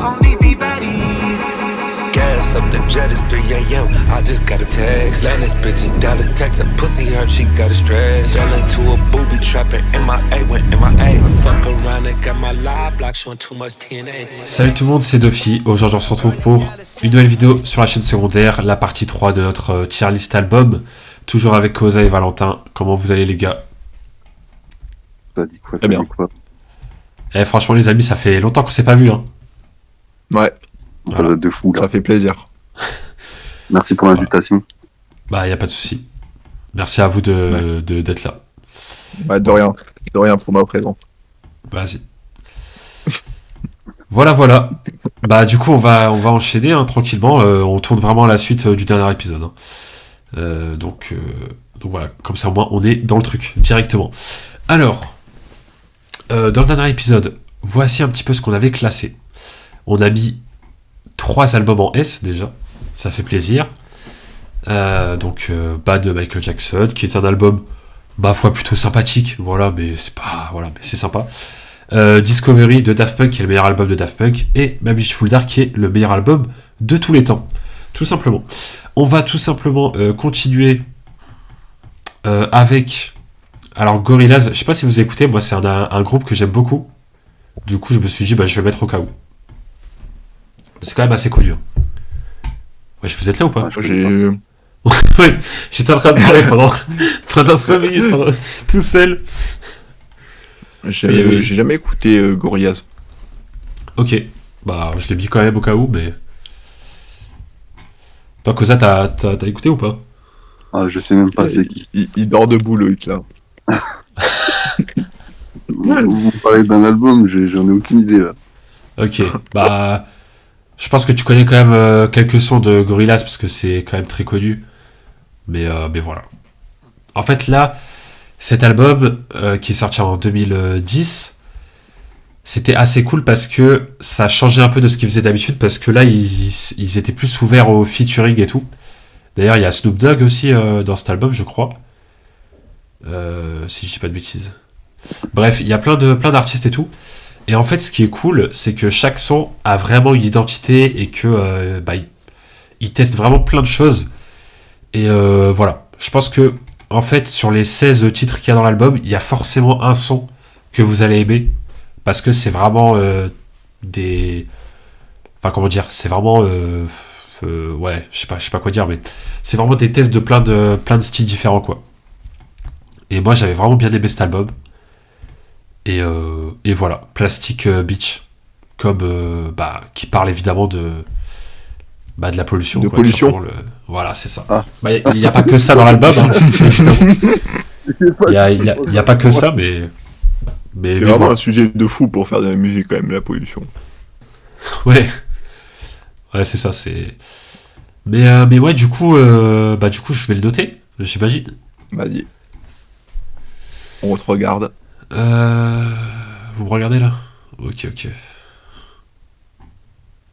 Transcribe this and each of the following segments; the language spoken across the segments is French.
only be baddies. Gas up the jet, it's 3 a.m. I just got a text. Land this bitch in Dallas, Texas. Pussy hurt, she got a stretch. Fell into a booby trapping. MIA went MIA. Fuck around and got my live block showing too much TNA. Salut tout le monde, c'est Duffy. Aujourd'hui, on se retrouve pour une nouvelle vidéo sur la chaîne secondaire, la partie 3 de notre tier list album. Toujours avec Koza et Valentin. Comment vous allez, les gars? Ça dit quoi, Très bien. Franchement, les amis, ça fait longtemps qu'on s'est pas vu. Hein. Ouais, Ça date de fou, là. ça fait plaisir. Merci pour l'invitation. Bah, y a pas de souci. Merci à vous d'être là. Ouais, de rien pour ma présence. Vas-y. Voilà. Bah, du coup, on va enchaîner tranquillement. On tourne vraiment à la suite du dernier épisode. Hein. Donc voilà, comme ça au moins on est dans le truc directement. Alors, dans le dernier épisode, voici un petit peu ce qu'on avait classé. On a mis 3 albums en S déjà, ça fait plaisir. Donc Bad de Michael Jackson, qui est un album, ma foi, plutôt sympathique, voilà, mais c'est pas, voilà, mais c'est sympa. Discovery de Daft Punk, qui est le meilleur album de Daft Punk, et My Beautiful Dark, qui est le meilleur album de tous les temps, tout simplement. On va tout simplement continuer avec, alors Gorillaz. Je sais pas si vous écoutez, moi c'est un groupe que j'aime beaucoup. Du coup, je me suis dit, bah je vais le mettre au cas où. C'est quand même assez connu. Hein. Ouais, vous êtes là ou pas? Ouais, j'étais en train de parler pendant 5 minutes, tout seul. J'ai jamais écouté Gorillaz. Ok, bah je l'ai mis quand même au cas où, mais... Toi, Koza, t'as écouté ou pas? Ah, je sais même pas c'est qui. Il dort debout, le hit, là. Vous parlez d'un album, j'en ai aucune idée, là. Ok, bah... Je pense que tu connais quand même quelques sons de Gorillaz, parce que c'est quand même très connu. Mais voilà. En fait, là, cet album, qui est sorti en 2010, c'était assez cool parce que ça changeait un peu de ce qu'ils faisaient d'habitude, parce que là, ils étaient plus ouverts au featuring et tout. D'ailleurs, il y a Snoop Dogg aussi dans cet album, je crois. Si je dis pas de bêtises. Bref, il y a plein d'artistes et tout. Et en fait, ce qui est cool, c'est que chaque son a vraiment une identité et que il teste vraiment plein de choses. Et voilà. Je pense que, en fait, sur les 16 titres qu'il y a dans l'album, il y a forcément un son que vous allez aimer. Parce que c'est vraiment des... Enfin, comment dire? C'est vraiment... ouais, je sais pas quoi dire, mais c'est vraiment des tests de plein de styles différents, quoi. Et moi, j'avais vraiment bien aimé cet album. Et voilà, Plastic Beach, comme qui parle évidemment de la pollution. De quoi, pollution. Voilà, c'est ça. Ah. Il n'y a pas que ça dans l'album, hein, évidemment. Il n'y a pas que ça, mais C'est vraiment voilà. un sujet de fou pour faire de la musique, quand même, la pollution. Ouais, c'est ça. Mais ouais, du coup, je vais le noter, j'imagine. Vas-y. On te regarde. Vous me regardez là? Ok.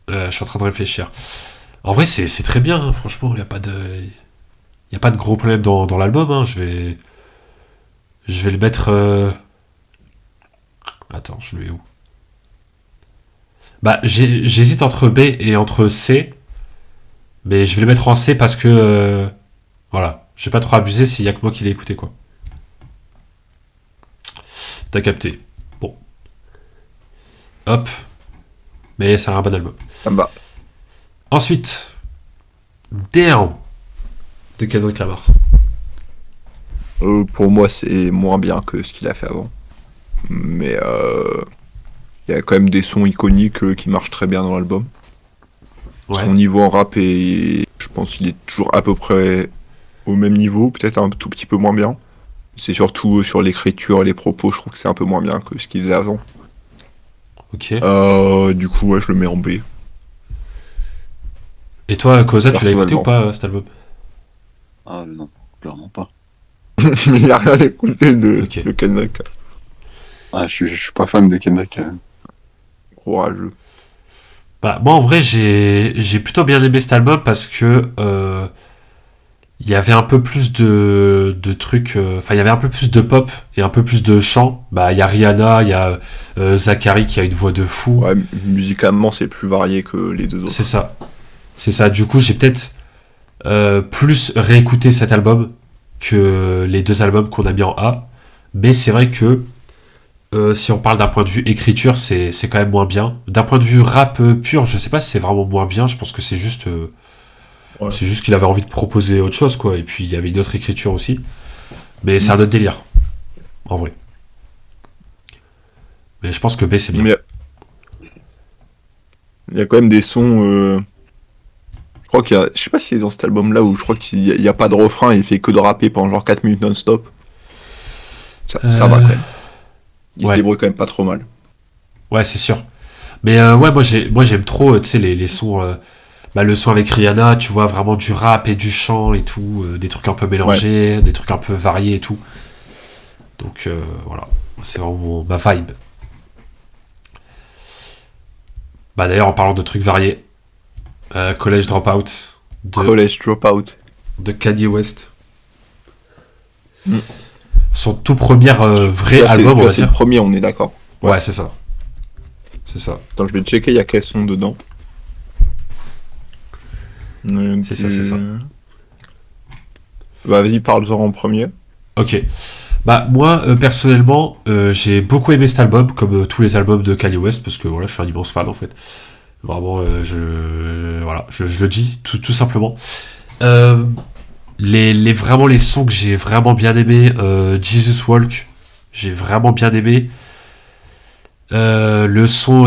Je suis en train de réfléchir. En vrai, c'est très bien, hein, franchement, il n'y a pas de gros problème dans l'album. Hein. Je vais le mettre... Attends, je le mets où? Bah, j'hésite entre B et entre C. Mais je vais le mettre en C parce que... voilà, je vais pas trop abuser s'il y a que moi qui l'ai écouté, quoi. T'as capté. Bon. Hop. Mais c'est un bon album. Ah bah. Ensuite, Down de Kendrick Lamar. Pour moi, c'est moins bien que ce qu'il a fait avant. Mais il y a quand même des sons iconiques qui marchent très bien dans l'album. Ouais. Son niveau en rap est... Je pense qu'il est toujours à peu près au même niveau, peut-être un tout petit peu moins bien. C'est surtout sur l'écriture et les propos, je trouve que c'est un peu moins bien que ce qu'il faisait avant. Ok. Du coup, ouais, je le mets en B. Et toi, Koza, tu l'as écouté Personnellement. ou pas, cet album? Ah, non, clairement pas. Il n'y a rien à écouter de Kendrick. Ah, je suis pas fan de Kendrick. Courageux. Bah, moi, en vrai, j'ai plutôt bien aimé cet album parce que... il y avait un peu plus de trucs, enfin il y avait un peu plus de pop et un peu plus de chant. Bah il y a Rihanna, il y a Zachary qui a une voix de fou. Ouais, musicalement, c'est plus varié que les deux autres. C'est ça. Du coup j'ai peut-être plus réécouté cet album que les deux albums qu'on a mis en A. Mais c'est vrai que si on parle d'un point de vue écriture, c'est quand même moins bien. D'un point de vue rap pur, je sais pas si c'est vraiment moins bien. Je pense que c'est juste Ouais. c'est juste qu'il avait envie de proposer autre chose, quoi. Et puis il y avait une autre écriture aussi. Mais c'est un autre délire, en vrai. Mais je pense que B c'est bien. Mais il y a quand même des sons. Je crois qu'il y a. Je sais pas si c'est dans cet album-là où je crois qu'il y a pas de refrain, il fait que de rapper pendant genre 4 minutes non-stop. Ça va quand même. Il se Ouais. débrouille quand même pas trop mal. Ouais, c'est sûr. Mais ouais, moi j'aime trop, tu sais, les sons. Bah, le son avec Rihanna, tu vois, vraiment du rap et du chant et tout, des trucs un peu mélangés, des trucs un peu variés et tout. Donc voilà, c'est vraiment ma vibe. Bah d'ailleurs, en parlant de trucs variés, College Dropout College Dropout. de Kanye West. Mm. Son tout premier vrai Ça, album, on va c'est le dire. premier, on est d'accord. Ouais, c'est ça. C'est ça. Attends, je vais checker, il y a quel son dedans. C'est ça. Bah, vas-y, parle-en en premier. Ok. Bah moi personnellement j'ai beaucoup aimé cet album comme tous les albums de Kanye West parce que voilà je suis un immense fan en fait. Vraiment je le dis tout simplement. Vraiment les sons que j'ai vraiment bien aimé, Jesus Walk, j'ai vraiment bien aimé. Le son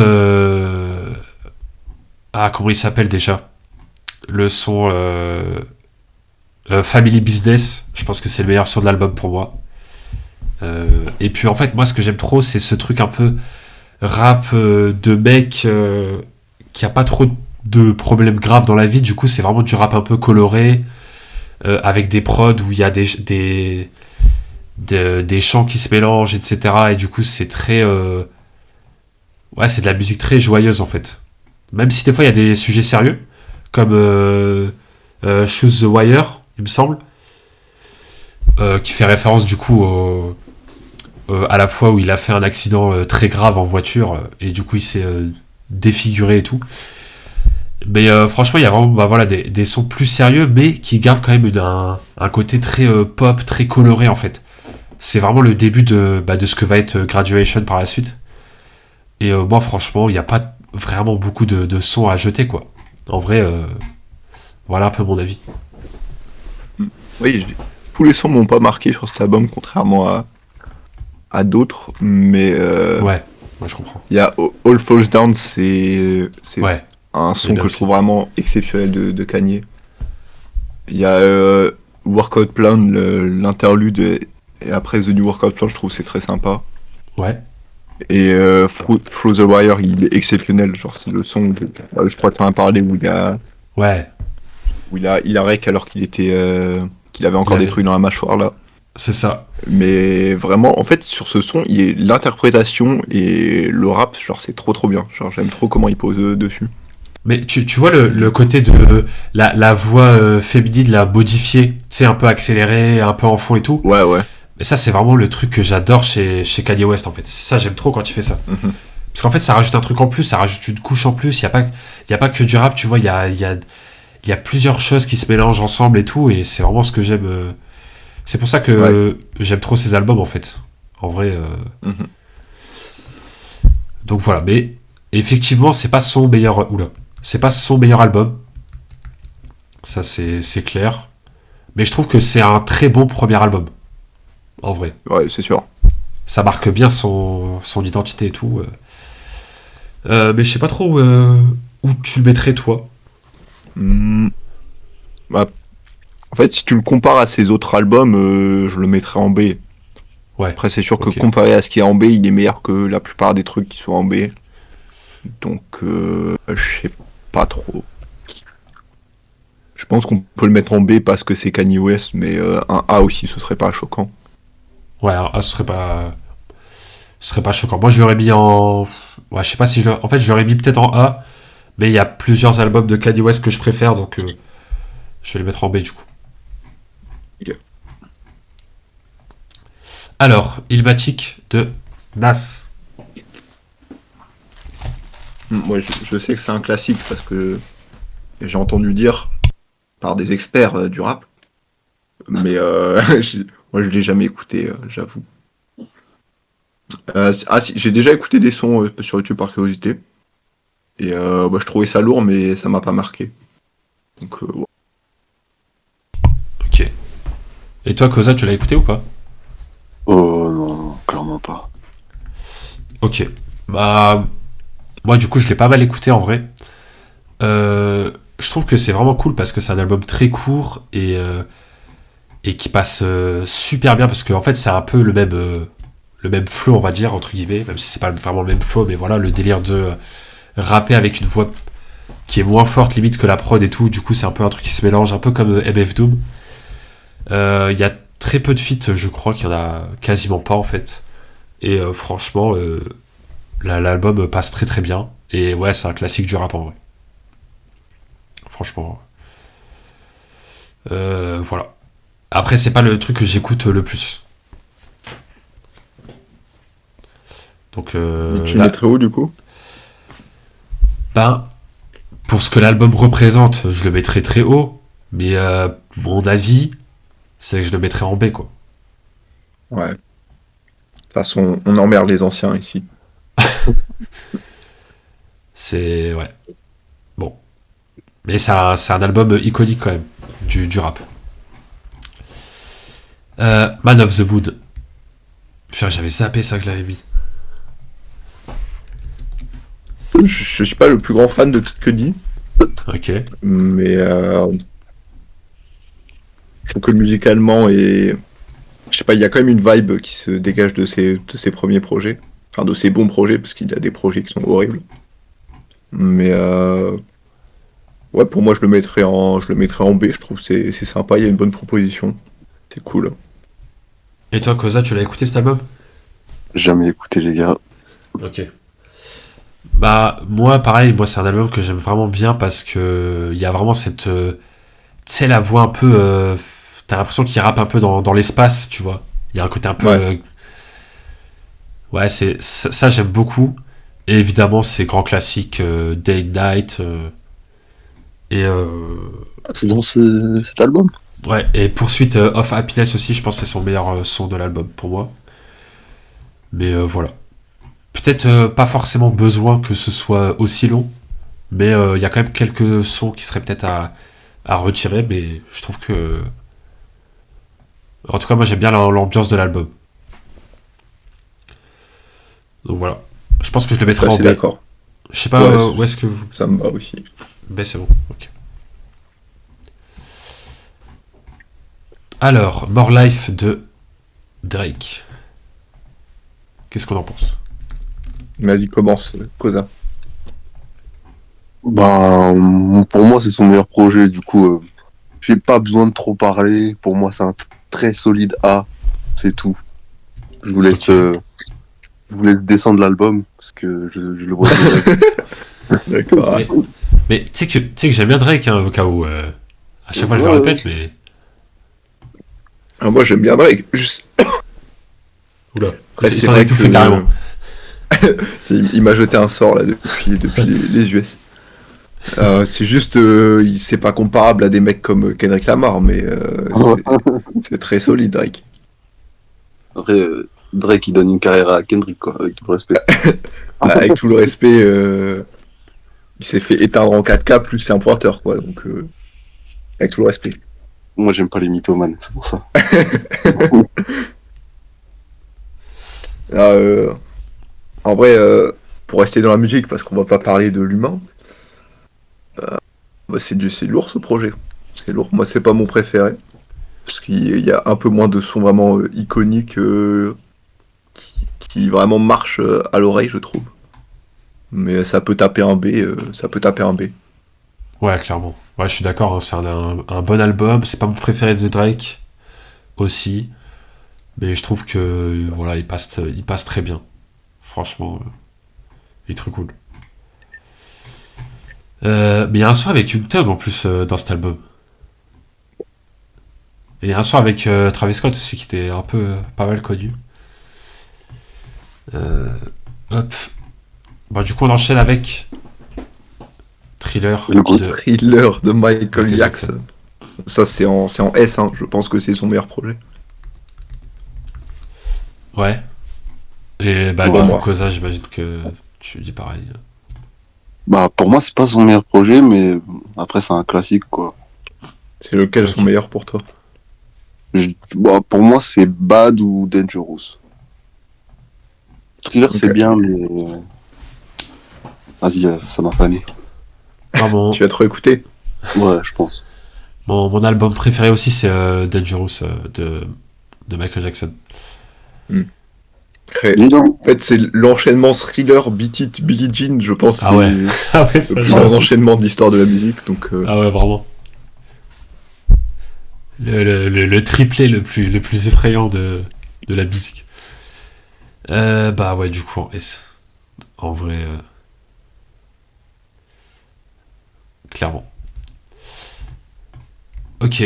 comment il s'appelle déjà? Le son Family Business, je pense que c'est le meilleur son de l'album pour moi. Et puis en fait moi ce que j'aime trop c'est ce truc un peu rap de mec qui a pas trop de problèmes graves dans la vie, du coup c'est vraiment du rap un peu coloré avec des prods où il y a des chants qui se mélangent, etc. Et du coup c'est très ouais, c'est de la musique très joyeuse en fait, même si des fois il y a des sujets sérieux comme Choose the Wire il me semble, qui fait référence du coup à la fois où il a fait un accident très grave en voiture et du coup il s'est défiguré et tout. Mais franchement il y a vraiment voilà, des sons plus sérieux mais qui gardent quand même un côté très pop, très coloré en fait. C'est vraiment le début de ce que va être Graduation par la suite. Et moi franchement il n'y a pas vraiment beaucoup de sons à jeter quoi. En vrai voilà un peu mon avis. Oui, tous les sons m'ont pas marqué sur cet album, contrairement à d'autres, mais Ouais, je comprends. il y a All Falls Down, c'est Ouais, un son bien que je aussi. trouve vraiment exceptionnel de Kanye. Il y a Workout Plan, l'interlude, et après The New Workout Plan, je trouve que c'est très sympa. Ouais, Et Through the Wire, il est exceptionnel, genre c'est le son, je crois que tu en as parlé, ouais, où il a rec alors qu'il avait encore Il des avait- trucs dans la mâchoire là. c'est ça. Mais vraiment, en fait, sur ce son, l'interprétation et le rap, genre, c'est trop bien. Genre, j'aime trop comment il pose dessus. Mais tu vois le côté de la voix féminine, la modifiée, tu sais, un peu accélérée, un peu en fond et tout. Ouais. Mais ça, c'est vraiment le truc que j'adore chez Kanye West, en fait. Ça, j'aime trop quand il fait ça. Mhm. Parce qu'en fait, ça rajoute un truc en plus, ça rajoute une couche en plus. Il y a pas que du rap, tu vois, il y a plusieurs choses qui se mélangent ensemble et tout, et c'est vraiment ce que j'aime. C'est pour ça que j'aime trop ces albums, en fait. En vrai. Mhm. Donc voilà, mais effectivement, c'est pas son meilleur. Oula. C'est pas son meilleur album. Ça, c'est clair. Mais je trouve que c'est un très bon premier album. En vrai. Ouais, c'est sûr. Ça marque bien son identité et tout. Mais je sais pas trop où tu le mettrais, toi. Hmm. Bah, en fait, si tu le compares à ses autres albums, je le mettrais en B. Ouais. Après, c'est sûr que Ok. comparé à ce qui est en B, il est meilleur que la plupart des trucs qui sont en B. Donc, je sais pas trop. Je pense qu'on peut le mettre en B parce que c'est Kanye West, mais un A aussi, ce serait pas choquant. Ouais, ce serait pas. Ce serait pas choquant. Moi, je l'aurais mis en. Ouais, je sais pas si je. En fait, je l'aurais mis peut-être en A. Mais il y a plusieurs albums de Kanye West que je préfère, donc je vais les mettre en B du coup. Ok. Alors, Ilmatic de Nas. Moi, je sais que c'est un classique parce que j'ai entendu dire par des experts du rap, mais moi je l'ai jamais écouté, j'avoue. Ah si, j'ai déjà écouté des sons sur YouTube par curiosité, et bah, je trouvais ça lourd, mais ça m'a pas marqué. Donc, ouais. Ok. Et toi, Koza, tu l'as écouté ou pas? Oh non, clairement pas. Ok. Bah, moi, du coup, je l'ai pas mal écouté en vrai. Je trouve que c'est vraiment cool parce que c'est un album très court et qui passe super bien parce qu'en fait, c'est un peu le même flow, on va dire, entre guillemets, même si c'est pas vraiment le même flow, mais voilà, le délire de rapper avec une voix qui est moins forte limite que la prod et tout. Du coup, c'est un peu un truc qui se mélange, un peu comme MF Doom. Il y a très peu de feats, je crois qu'il y en a quasiment pas en fait. Et franchement, l'album passe très très bien. Et ouais, c'est un classique du rap en vrai. Franchement. Voilà. Après, c'est pas le truc que j'écoute le plus. Donc Tu le là, mettrais où du coup? ben, pour ce que l'album représente, je le mettrais très haut. Mais mon avis, c'est que je le mettrais en B, quoi. Ouais. De toute façon, on emmerde les anciens ici. C'est. Ouais. Bon. Mais c'est un album iconique quand même, du rap. Man of the Mood. Putain, j'avais zappé ça que je l'avais mis. Je suis pas le plus grand fan de Kid Cudi, Ok. mais je trouve que musicalement et je sais pas, il y a quand même une vibe qui se dégage de ses premiers projets, enfin de ses bons projets, parce qu'il y a des projets qui sont horribles. Mais ouais, pour moi, je le mettrais en B. Je trouve que c'est sympa. Il y a une bonne proposition. C'est cool. Et toi, Koza, tu l'as écouté cet album? Jamais écouté, les gars. Ok. Bah, moi, pareil, moi, c'est un album que j'aime vraiment bien parce que il y a vraiment cette. Tu sais, la voix un peu. T'as l'impression qu'il rappe un peu dans l'espace, tu vois. Il y a un côté un peu. Ouais. Ouais, ça, j'aime beaucoup. Et évidemment, c'est grand classique Day and Night. Et. Ah, c'est dans cet album? Ouais, et Poursuite of Happiness aussi, je pense que c'est son meilleur son de l'album pour moi. Mais voilà. Peut-être pas forcément besoin que ce soit aussi long, mais il y a quand même quelques sons qui seraient peut-être à retirer, mais je trouve que. En tout cas, moi j'aime bien l'ambiance de l'album. Donc voilà. Je pense que je le Je suis mettrai en assez B. d'accord. Je sais pas Ouais, où est-ce que vous. ça me va aussi. B, c'est bon. Ok. Alors, More Life de Drake. Qu'est-ce qu'on en pense? Vas-y, commence, Cosa. Ben, pour moi, c'est son meilleur projet. Du coup, j'ai pas besoin de trop parler. Pour moi, c'est un très solide A. C'est tout. Je vous laisse, Ok. je vous laisse descendre l'album parce que je le vois direct. D'accord. Mais tu sais que j'aime bien Drake, hein, au cas où. À chaque fois je le Ouais, répète, mais. Ah, moi, j'aime bien Drake. Oula. Après, Il c'est s'en a vrai étouffé que carrément. il m'a jeté un sort là depuis les US. C'est juste, c'est pas comparable à des mecs comme Kendrick Lamar, mais c'est très solide, Drake. Après, Drake, il donne une carrière à Kendrick, quoi, avec tout le respect. Avec tout le respect, il s'est fait éteindre en 4K, plus c'est un pointeur, quoi. Donc, avec tout le respect. Moi, j'aime pas les mythomanes, c'est pour ça. Ah, en vrai, pour rester dans la musique, parce qu'on va pas parler de l'humain, bah, c'est lourd ce projet. C'est lourd. Moi, c'est pas mon préféré. Parce qu'il y a un peu moins de sons vraiment iconiques qui vraiment marchent à l'oreille, je trouve. Mais ça peut taper un B, ça peut taper un B. Ouais, clairement. Ouais, je suis d'accord, hein, c'est un bon album. C'est pas mon préféré de Drake aussi. Mais je trouve que voilà, il passe très bien. Franchement, il est très cool. Mais il y a un son avec Young Thug en plus dans cet album. Et il y a un son avec Travis Scott aussi qui était un peu pas mal connu. Hop. Bon, du coup, on enchaîne avec Thriller Le gros de... Thriller de Michael Michael Jackson. Ça, c'est en S, hein. Je pense que c'est son meilleur projet. Ouais. Et bah, Ouais, du coup, moi. Koza, j'imagine que tu dis pareil. Bah, pour moi, c'est pas son meilleur projet, mais après, c'est un classique, quoi. C'est lequel son Ok. meilleur pour toi? Bah, pour moi, c'est Bad ou Dangerous. Thriller, c'est Ok. bien, mais. Vas-y, ça m'a fané. Non, Tu vas te réécouter? Ouais, je pense. mon album préféré aussi, c'est Dangerous de Michael Jackson. Dis donc. En fait, c'est l'enchaînement Thriller, Beat It, Billie Jean, je pense. Ah ouais. C'est Ah ouais, le ça, plus genre. grand enchaînement de l'histoire de la musique. Donc, Ah ouais, vraiment. Le triplé le plus effrayant de la musique. Bah ouais, du coup, en S. En vrai, clairement. Ok.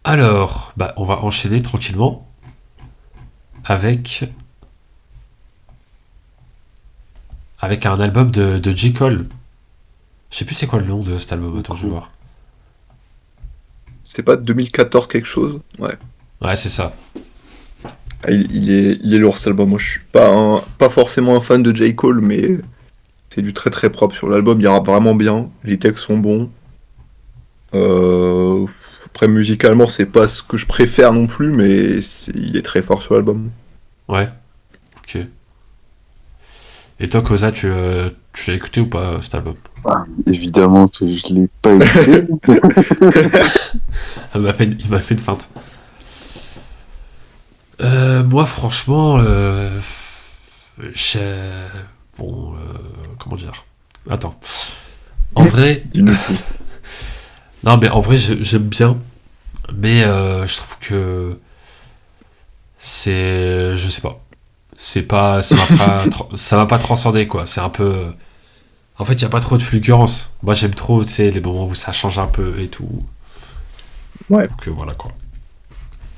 Alors, bah, on va enchaîner tranquillement avec un album de J. Cole. Je sais plus c'est quoi le nom de cet album. Attends, je vais voir. c'est pas 2014 quelque chose? Ouais. Ouais, c'est ça. Ah, il est lourd cet album. Moi, je suis pas forcément un fan de J. Cole, mais c'est du très très propre sur l'album. Il rappe vraiment bien. Les textes sont bons. Euh, Après, musicalement, c'est pas ce que je préfère non plus, mais il est très fort sur l'album. Ouais. Ok. Et toi, Koza, tu l'as écouté ou pas cet album? Évidemment que je l'ai pas écouté. Il m'a fait une feinte. Moi, franchement, j'ai... Bon, comment dire? Attends. En vrai, Dis-nous tout. non, mais en vrai, j'aime bien. Mais je trouve que c'est... Je sais pas. C'est pas... Ça m'a pas transcendé, quoi. C'est un peu... En fait, il y a pas trop de fulgurance. Moi, j'aime trop, tu sais, les moments où ça change un peu et tout. Ouais. Donc voilà, quoi.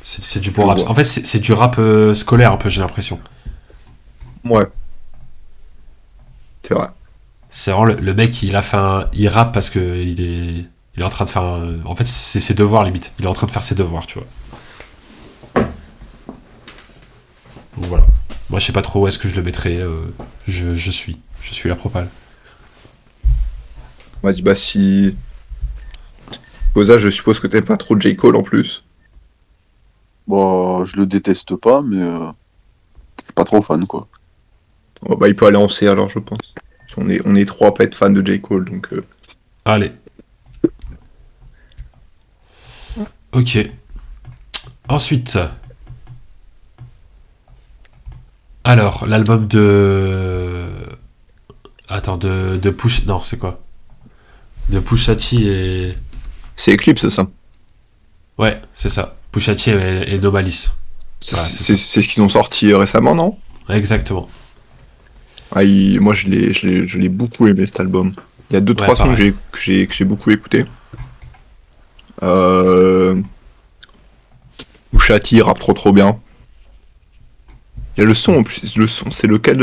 C'est du bon Je rap. vois. En fait, c'est du rap scolaire, un peu, j'ai l'impression. Ouais. C'est vrai. C'est vraiment le mec, il rappe parce que il est en train de faire en fait, c'est ses devoirs, limite. Il est en train de faire ses devoirs, tu vois. Donc voilà. Moi, je sais pas trop où est-ce que je le mettrais. Je suis la propale. Vas-y, bah si. Koza, je suppose que t'aimes pas trop J. Cole en plus. Bon, je le déteste pas, mais je suis pas trop fan, quoi. Oh, bah, il peut aller en C alors, je pense. On est trois à pas être fans de J. Cole, donc. Allez. Ok. Ensuite. Alors, l'album de... Attends, de Push... Non, c'est quoi? De Pusha T et... C'est Eclipse, ça. Ouais, c'est ça. Pusha T et No Malice. C'est Ouais, c'est c'est ce qu'ils ont sorti récemment, non? Ouais, exactement. Ah, moi, je l'ai beaucoup aimé cet album. Il y a deux, Ouais, trois sons pareil. que j'ai beaucoup écouté. Euh... Où Shati rappe trop bien. Il y a le son en plus. Le son, c'est lequel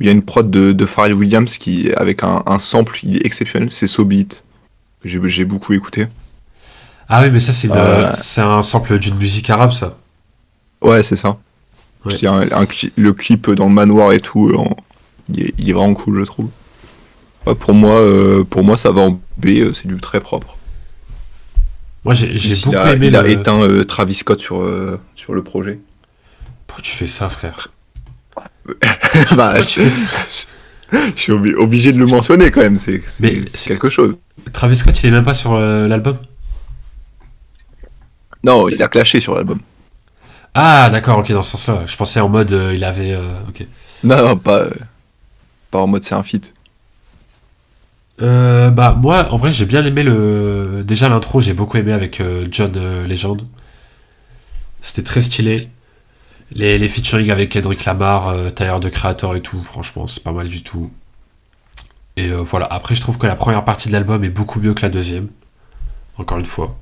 il y a une prod de Pharrell Williams qui, avec un sample, il est exceptionnel. C'est So Beat. J'ai beaucoup écouté. Ah oui, mais ça, Euh. c'est un sample d'une musique arabe, ça. Ouais, c'est ça. Ouais. Il y a le clip dans le manoir et tout. Il est vraiment cool, je trouve. Ouais, pour moi, ça va en B. C'est du très propre. Moi, j'ai Il beaucoup a, aimé il a le... éteint Travis Scott sur le projet. Pourquoi tu fais ça, frère? Bah, Pourquoi tu fais ça? je suis obligé de le mentionner quand même, Mais c'est quelque chose. Travis Scott, il est même pas sur l'album? Non, il a clashé sur l'album. Ah, d'accord, ok, dans ce sens-là. Je pensais en mode, il avait... ok. Non, pas en mode c'est un feat. Bah, moi, en vrai, j'ai bien aimé le... Déjà, l'intro, j'ai beaucoup aimé avec John Legend. C'était très stylé. Les featuring avec Kendrick Lamar, Tyler, The Creator et tout, franchement, c'est pas mal du tout. Et voilà, après, je trouve que la première partie de l'album est beaucoup mieux que la deuxième. Encore une fois.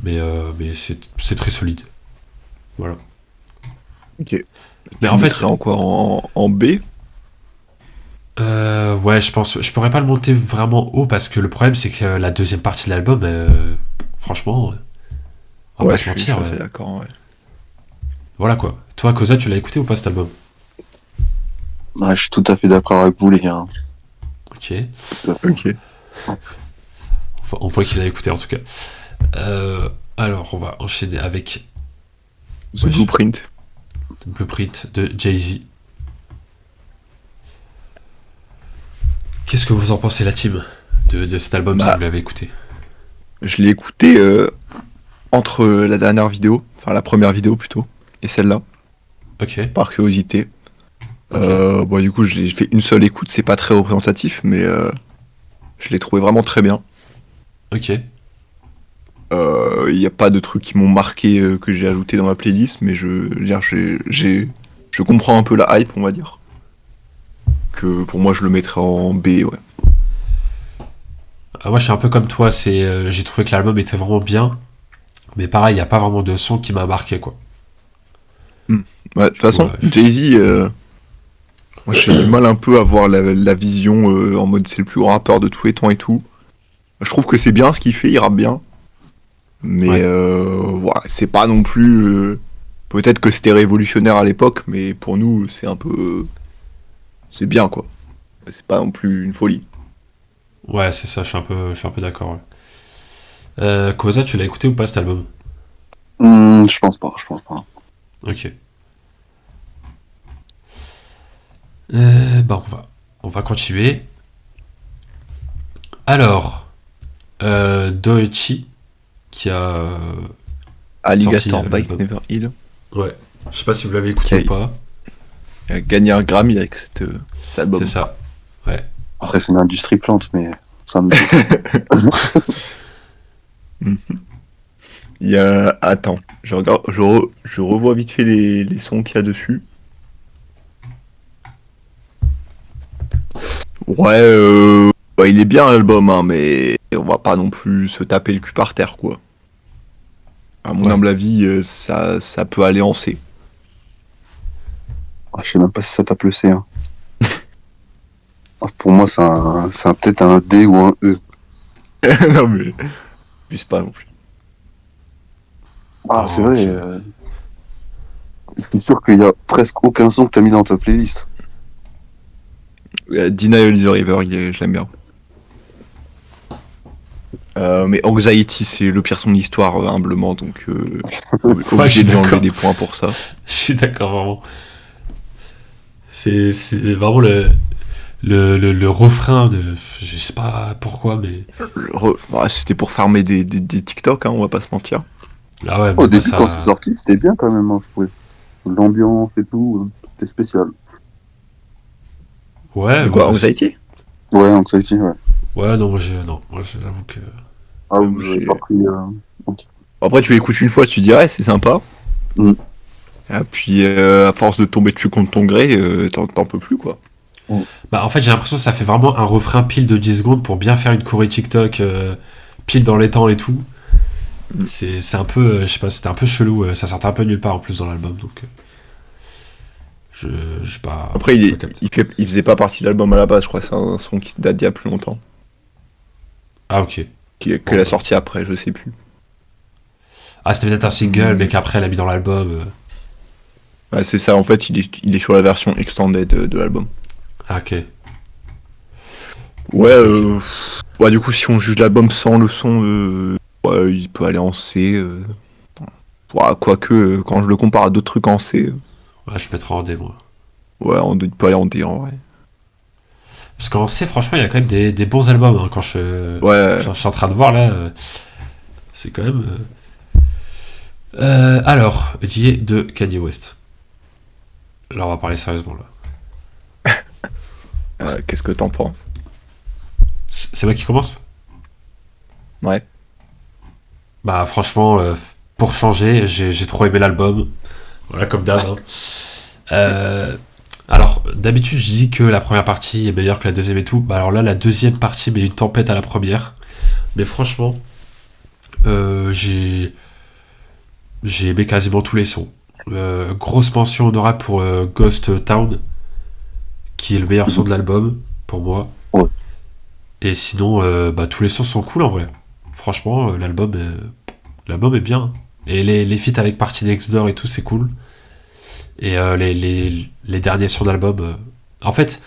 Mais c'est très solide. Voilà. Ok. Mais Tu en le fait, mettrais en quoi, en B? ouais, je pense. Je pourrais pas le monter vraiment haut parce que le problème, c'est que la deuxième partie de l'album, franchement, on va Ouais, pas je se suis mentir. assez d'accord, ouais. Voilà quoi. Toi, Koza, tu l'as écouté ou pas cet album? Ouais, je suis tout à fait d'accord avec vous, les gars. Ok. Ok. On voit qu'il a écouté en tout cas. Alors, on va enchaîner avec The Wesh. Blueprint. Blueprint de Jay-Z. Qu'est-ce que vous en pensez, la team, de cet album si Bah, vous l'avez écouté? je l'ai écouté entre la dernière vidéo, enfin la première vidéo plutôt, et celle-là, Ok. par curiosité. Ok. Bon, du coup, j'ai fait une seule écoute, c'est pas très représentatif, mais je l'ai trouvé vraiment très bien. Ok. Il n'y a pas de trucs qui m'ont marqué que j'ai ajouté dans ma playlist, mais je veux dire, je comprends un peu la hype, on va dire. Que pour moi, je le mettrais en B, ouais. Moi, je suis un peu comme toi. J'ai trouvé que l'album était vraiment bien. Mais pareil, il n'y a pas vraiment de son qui m'a marqué, quoi. Ouais, de toute façon, Ouais. Jay-Z, moi j'ai du mal un peu à voir la vision en mode c'est le plus grand rappeur de tous les temps et tout. Je trouve que c'est bien ce qu'il fait, il rappe bien. Mais Ouais. voilà, c'est pas non plus. Peut-être que c'était révolutionnaire à l'époque, mais pour nous, c'est un peu. C'est bien quoi. C'est pas non plus une folie. Ouais, c'est ça, je suis un peu d'accord. Ouais. Koza, tu l'as écouté ou pas cet album? Je pense pas, je pense pas. Ok. Bah, on va continuer. Alors, Doechi, qui a Alligator sorti Bite l'album. Never Heal. Ouais. Je sais pas si vous l'avez écouté Ok. ou pas. Il a gagné un Grammy avec cet album. C'est ça. Ouais. Après, c'est une industrie plante, mais ça me. Mhm. Il y a. Attends, je regarde, je revois vite fait les sons qu'il y a dessus. Ouais, ouais, il est bien l'album, hein, mais on va pas non plus se taper le cul par terre, quoi. À mon Ouais. humble avis, ça peut aller en C. Ah, je sais même pas si ça tape le C. Hein. Ah, pour moi, peut-être un D ou un E. Non mais, plus pas non plus. Ah, Non, c'est vrai. je- Je suis sûr qu'il y a presque aucun son que t'as mis dans ta playlist. Denial is the River, je l'aime bien. Mais Anxiety, c'est le pire son de l'histoire, humblement, donc Ouais, je obligé suis de lui enlever d'accord. des points pour ça. Je suis d'accord, vraiment. C'est vraiment le refrain de. Je sais pas pourquoi, mais. Ouais, c'était pour farmer des TikTok, hein, on va pas se mentir. Ah ouais, mais Au moi, début, quand c'est ça. sorti, c'était bien quand même, hein, je trouvais. L'ambiance et tout, c'était spécial. Ouais, De ouais, quoi, bah, Anxiety? Ouais, Anxiety, ouais. ouais, non, moi, j'avoue que. Ah, Euh, vous avez j'ai- pas pris. Après, tu l'écoutes une fois, tu dirais, c'est sympa. Mm. Et puis, à force de tomber dessus contre ton gré, t'en peux plus, quoi. Bah, en fait, j'ai l'impression que ça fait vraiment un refrain pile de 10 secondes pour bien faire une choré TikTok pile dans les temps et tout. Mm. C'est un peu. Je sais pas, c'était un peu chelou. Ça sortait un peu nulle part en plus dans l'album, donc. Je sais pas. Après, j'ai pas capté. il faisait pas partie de l'album à la base, je crois. C'est un son qui date d'il y a plus longtemps. Ah, ok. Que la sortie après, je sais plus. Ah, c'était peut-être un single, mais qu'après, elle a mis dans l'album. Ouais, c'est ça, en fait, il est sur la version extended de l'album. Ah, ok. Ouais, Ok. ouais, du coup, si on juge l'album sans le son, ouais, il peut aller en C. Ouais, quoique, quand je le compare à d'autres trucs en C, Ouais, je mettrai en D, moi. ouais, il peut aller en D en vrai. Parce qu'en C, franchement, il y a quand même des bons albums. Hein, quand Ouais, je suis en train de voir là, c'est quand même. Alors, J de Kanye West. Là, on va parler sérieusement là. qu'est-ce que t'en penses? C'est moi qui commence. Ouais. Bah, franchement, pour changer, j'ai trop aimé l'album. Voilà, comme d'hab. Hein. Alors, d'habitude, je dis que la première partie est meilleure que la deuxième et tout. Bah, alors là, la deuxième partie met une tempête à la première. Mais franchement, J'ai aimé quasiment tous les sons. Grosse mention honorable pour Ghost Town, qui est le meilleur son de l'album, pour moi. Ouais. Et sinon, tous les sons sont cool en vrai. Franchement, l'album est bien. Et les feats avec Party Next Door et tout, c'est cool. Et les derniers sons d'album... En fait,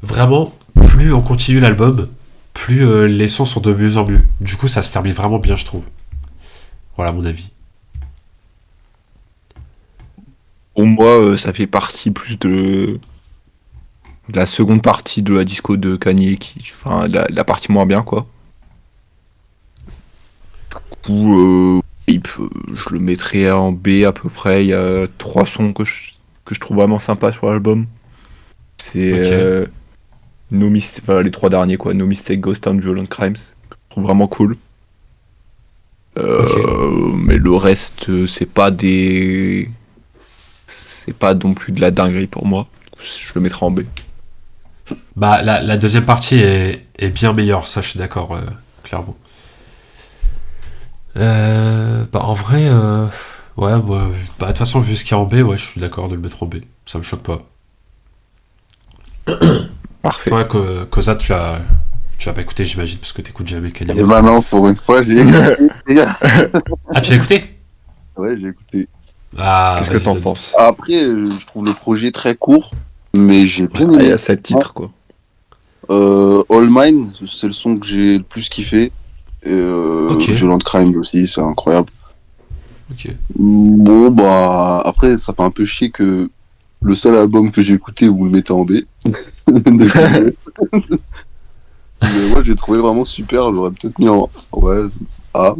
vraiment, plus on continue l'album, plus les sons sont de mieux en mieux. Du coup, ça se termine vraiment bien, je trouve. Voilà mon avis. Pour moi, ça fait partie plus de la seconde partie de la disco de Kanye, enfin, la partie moins bien, quoi. Ou je le mettrais en B à peu près. Il y a 3 sons que je trouve vraiment sympas sur l'album. C'est Ok. enfin, les 3 derniers, quoi. No Mistake, Ghost Town, Violent Crimes. Je trouve vraiment cool. Ok. Mais le reste, c'est pas non plus de la dinguerie pour moi. Je le mettrai en B. Bah, la deuxième partie est bien meilleure, ça je suis d'accord, clairement. En vrai, ouais, moi, de toute façon, vu ce qu'il y a en B, ouais, je suis d'accord de le mettre en B. Ça me choque pas. Parfait. Toi, Koza, tu vas pas écouter, j'imagine, parce que t'écoutes jamais Kanye Et West. maintenant, pour une fois, j'ai écouté, les gars. Ah, tu l'as écouté? Ouais, j'ai écouté. Ah, Qu'est-ce que vas-y, t'en donne. penses? Après, je trouve le projet très court, mais j'ai bien Ah, il y aimé. a 7 titres, quoi. All Mine, c'est le son que j'ai le plus kiffé. Et Ok, Violent Crime aussi, c'est incroyable. ok. Bon, bah, après, ça fait un peu chier que le seul album que j'ai écouté, vous le mettez en B. De Mais moi, j'ai trouvé vraiment super. J'aurais peut-être mis en. Ouais, A.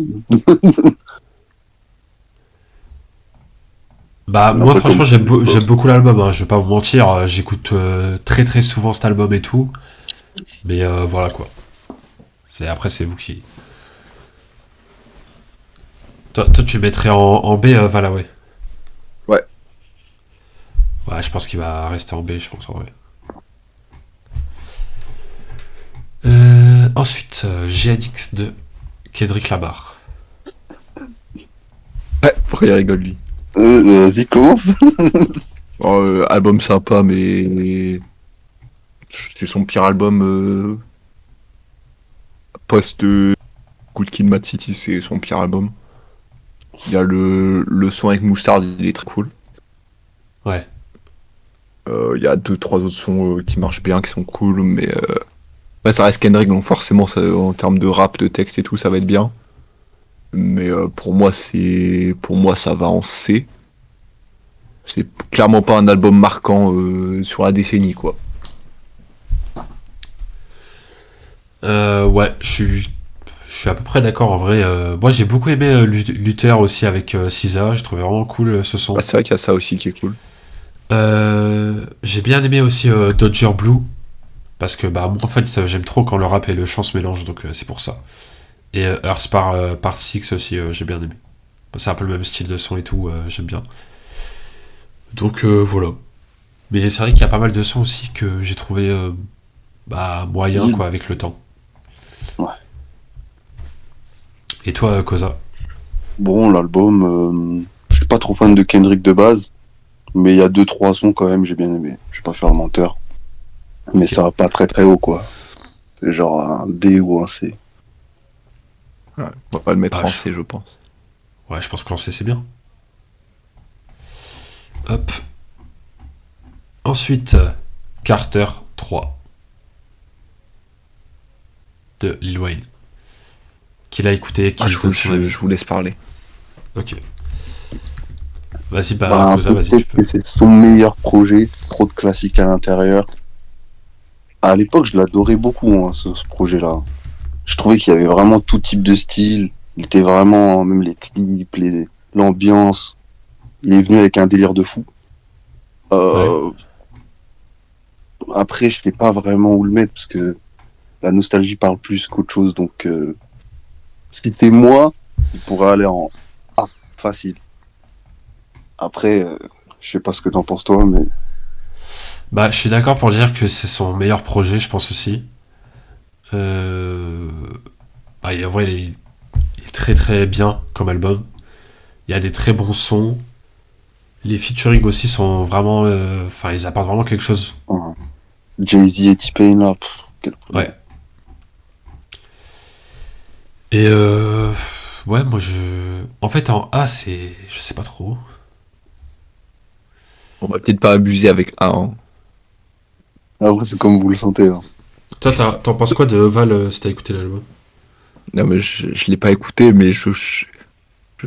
Bah, moi, Après, franchement, comme. j'aime beaucoup l'album, hein, je vais pas vous mentir, j'écoute très très souvent cet album et tout, mais voilà quoi. Après, c'est vous qui. Toi, tu mettrais en B, Valaway. Ouais. Ouais, je pense qu'il va rester en B, je pense en vrai. Ensuite, GNX de Kendrick Lamar. Ouais, pourquoi il rigole, lui? Vas-y, commence. Oh, album sympa, mais c'est son pire album post Good Kid, Mad City, c'est son pire album. Il y a le son avec Moussard, il est très cool. Ouais. Il y a 2-3 autres sons qui marchent bien, qui sont cool, mais ouais, ça reste Kendrick, donc forcément, en termes de rap, de texte et tout, ça va être bien. Mais pour moi, ça va en C. C'est clairement pas un album marquant sur la décennie, quoi. Ouais, je suis à peu près d'accord en vrai. Moi, j'ai beaucoup aimé Luther aussi avec SZA, je trouvais vraiment cool ce son. Bah, c'est vrai qu'il y a ça aussi qui est cool. J'ai bien aimé aussi Dodger Blue, parce que bah, moi, en fait, j'aime trop quand le rap et le chant se mélangent, donc c'est pour ça. Et Earth Part 6 aussi, j'ai bien aimé. C'est un peu le même style de son et tout, j'aime bien. Donc voilà. Mais c'est vrai qu'il y a pas mal de sons aussi que j'ai trouvé moyen Nul. quoi avec le temps. Ouais. Et toi, Koza? Bon, l'album, je suis pas trop fan de Kendrick de base, mais il y a 2-3 sons quand même, j'ai bien aimé. Je vais pas faire le menteur. Mais Ok. ça va pas très très haut, quoi. C'est genre un D ou un C. Ouais, on va pas le mettre Ah, en C, je pense. Ouais, je pense que lancer c'est bien. Hop. Ensuite, Carter 3 de Lil Wayne. Qui l'a écouté, qui Ah, je donne son avis. je vous laisse parler. Ok. Vas-y, Bah, Koza, vas-y, tu peut-être peux. que c'est son meilleur projet, trop de classiques à l'intérieur. À l'époque, je l'adorais beaucoup, hein, ce projet-là. Je trouvais qu'il y avait vraiment tout type de style. Il était vraiment, même les clips, l'ambiance. Il est venu avec un délire de fou. Ouais. Euh, Après, je sais pas vraiment où le mettre parce que la nostalgie parle plus qu'autre chose. Donc, si c'était moi, il pourrait aller en A, facile. Après, je sais pas ce que t'en penses toi, mais Bah, je suis d'accord pour dire que c'est son meilleur projet, je pense aussi. En vrai, il est très très bien comme album. Il y a des très bons sons. Les featuring aussi sont vraiment... Enfin, ils apportent vraiment quelque chose. Ouais. Jay-Z et T-Pain, là. Quel problème. Ouais. Et ouais, moi En fait, en A, c'est... Je sais pas trop. On va peut-être pas abuser avec A, hein. Après, c'est comme vous le sentez. Hein. Toi, t'en penses quoi de Val si t'as écouté l'album? Non, mais je l'ai pas écouté, mais je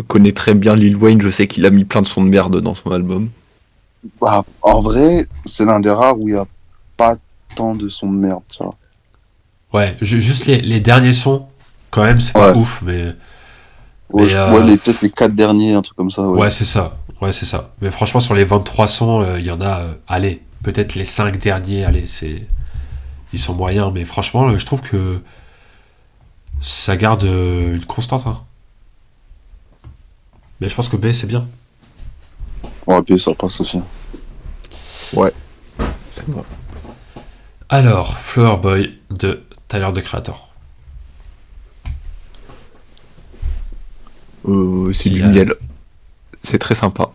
connais très bien Lil Wayne, je sais qu'il a mis plein de sons de merde dans son album. Bah, en vrai, c'est l'un des rares où il n'y a pas tant de sons de merde, tu vois. Ouais, juste les derniers sons, quand même, c'est pas Ouais. ouf, mais... Ouais, Mais, peut-être les 4 derniers, un truc comme ça. Ouais, c'est ça. Ouais, c'est ça. Mais franchement, sur les 23 sons, il y en a... allez, peut-être les 5 derniers, allez, c'est... Ils sont moyens, mais franchement, je trouve que ça garde une constante. Hein. Mais je pense que B, c'est bien. Ouais, puis ça passe aussi. Ouais. C'est bon. Alors, Flower Boy de Tyler, the Creator. C'est Qui du a- miel. C'est très sympa.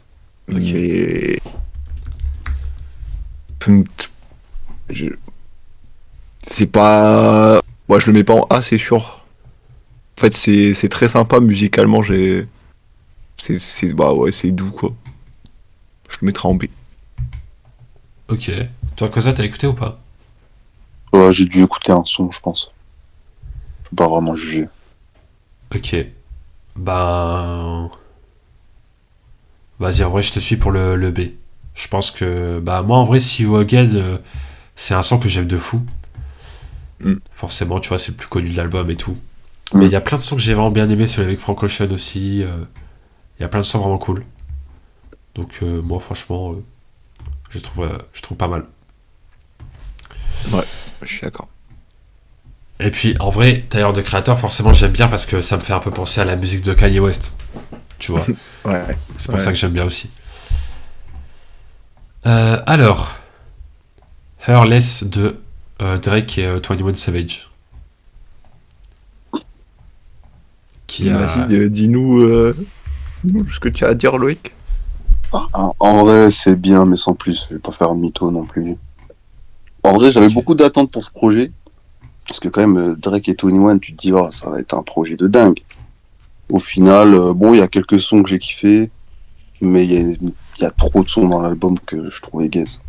Ok. Mais... je- C'est pas... Moi, je le mets pas en A, c'est sûr. En fait, c'est très sympa musicalement. Bah ouais, c'est doux, quoi. Je le mettrai en B. Ok. Toi, Cosa, t'as écouté ou pas? Ouais, j'ai dû écouter un son, je pense. Je peux pas vraiment juger. Ok. Ben... Vas-y, en vrai, je te suis pour le B. Je pense que... Bah, moi, en vrai, See You Again, c'est un son que j'aime de fou. Mm. Forcément, tu vois, c'est le plus connu de l'album et tout. Mm. Mais il y a plein de sons que j'ai vraiment bien aimé, celui avec Frank Ocean aussi. Il y a plein de sons vraiment cool. Donc, moi, franchement, je trouve pas mal. Ouais, je suis d'accord. Et puis, en vrai, Tyler, the Creator, forcément, j'aime bien parce que ça me fait un peu penser à la musique de Kanye West. Tu vois. Ouais. C'est pour Ouais. ça que j'aime bien aussi. Alors, Hairless de Drake et 21 Savage. Qui a... Vas-y, dis-nous ce que tu as à dire, Loïc. En vrai, c'est bien, mais sans plus. Je vais pas faire un mytho non plus. En vrai, j'avais Ok. beaucoup d'attentes pour ce projet. Parce que quand même, Drake et 21, tu te dis, oh, ça va être un projet de dingue. Au final, bon, il y a quelques sons que j'ai kiffé, mais il y a trop de sons dans l'album que je trouvais gaze.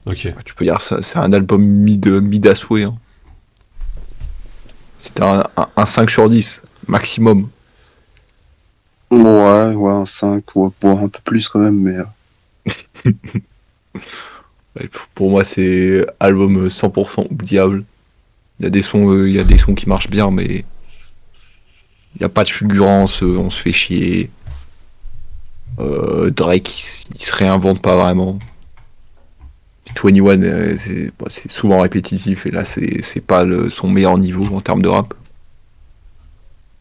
Ok. Tu peux dire ça, c'est un album mid à souhait. Hein. C'était un 5 sur 10, maximum. Ouais, un 5, ouais, bon, un peu plus quand même, mais Ouais, pour moi, c'est album 100% oubliable. Il y a des sons qui marchent bien, mais il n'y a pas de fulgurance, on se fait chier. Drake, il se réinvente pas vraiment. 21, c'est souvent répétitif, et là, c'est pas son meilleur niveau en termes de rap.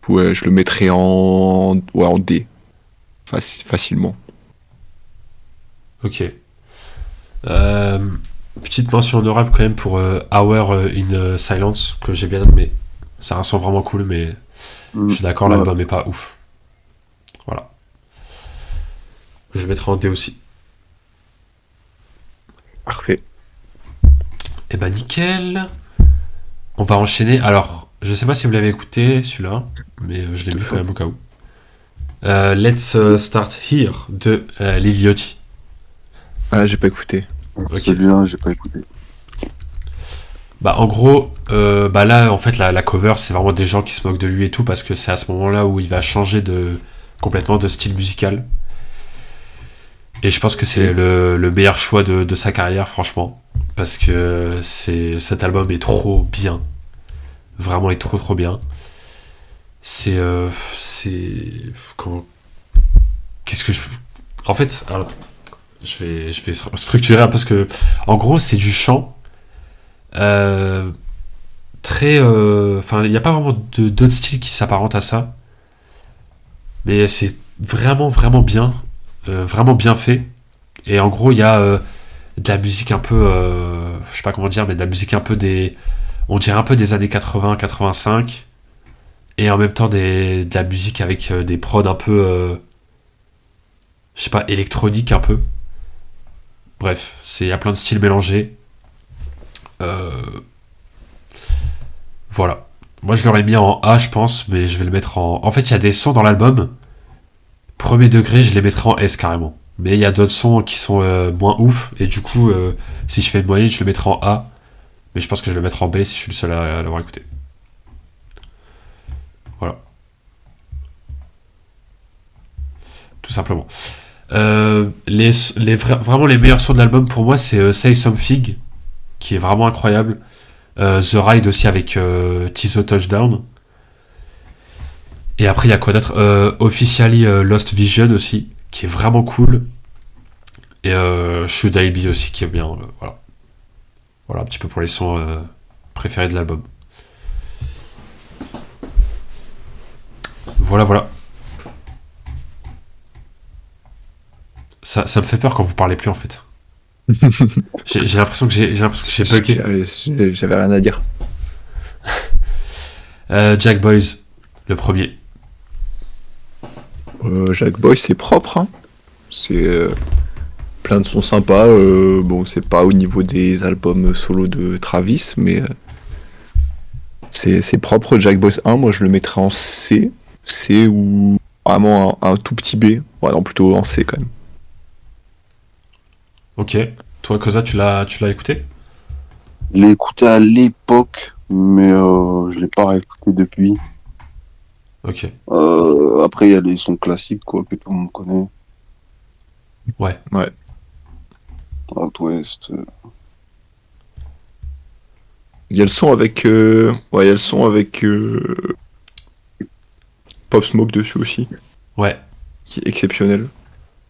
Ouais, je le mettrais en D, facilement. Ok. Petite mention honorable quand même pour Hour in Silence, que j'ai bien aimé. C'est un son vraiment cool, mais je suis d'accord, ouais. l'album est pas ouf. Voilà. Je le mettrai en D aussi. Parfait. Et bah nickel. On va enchaîner. Alors, je sais pas si vous l'avez écouté celui-là, mais je l'ai mis quand même au cas où. Let's Start Here de Lil Yachty. Ah, j'ai pas écouté. C'est bien, j'ai pas écouté. Bah en gros, bah là en fait la cover c'est vraiment des gens qui se moquent de lui et tout parce que c'est à ce moment-là où il va changer complètement de style musical. Et je pense que c'est le meilleur choix de sa carrière franchement parce que cet album est trop bien, vraiment est trop bien. C'est comment qu'est-ce que je en fait alors, je vais structurer un peu parce que en gros c'est du chant. Très enfin il n'y a pas vraiment d'autres styles qui s'apparentent à ça mais c'est vraiment bien vraiment bien fait et en gros il y a de la musique un peu je sais pas comment dire mais de la musique un peu on dirait un peu des années 80 85 et en même temps de la musique avec des prods un peu, je sais pas, électronique un peu. Bref, il y a plein de styles mélangés. Voilà. Moi, je l'aurais mis en A, je pense, mais je vais le mettre en... En fait, il y a des sons dans l'album. Premier degré, je les mettrais en S carrément. Mais il y a d'autres sons qui sont moins ouf. Et du coup, si je fais une moyenne, je le mettrai en A. Mais je pense que je vais le mettre en B si je suis le seul à l'avoir écouté. Voilà. Tout simplement. Vraiment les meilleurs sons de l'album pour moi, c'est Say Something, qui est vraiment incroyable. The Ride aussi avec Tiso Touchdown. Et après, il y a quoi d'autre? Officially Lost Vision aussi, qui est vraiment cool. Et Should I Be aussi, qui est bien. Voilà. Voilà un petit peu pour les sons préférés de l'album. Voilà, voilà. Ça me fait peur quand vous parlez plus en fait. J'ai l'impression que j'ai bugué. J'avais rien à dire. Jack Boys, le premier. Jack Boy, c'est propre, hein. C'est plein de sons sympas. Bon, c'est pas au niveau des albums solo de Travis, mais c'est propre. Jack Boys 1, moi je le mettrais en C. C ou vraiment un tout petit B. Ouais, non, plutôt en C quand même. Ok. Toi, Koza, tu l'as écouté? Je l'ai écouté à l'époque, mais je l'ai pas réécouté depuis. Ok. Après, il y a les sons classiques, quoi, que tout le monde connaît. Ouais. Out West. Il y a le son avec. Ouais, il y a le son avec Pop Smoke dessus aussi, Ouais. qui est exceptionnel.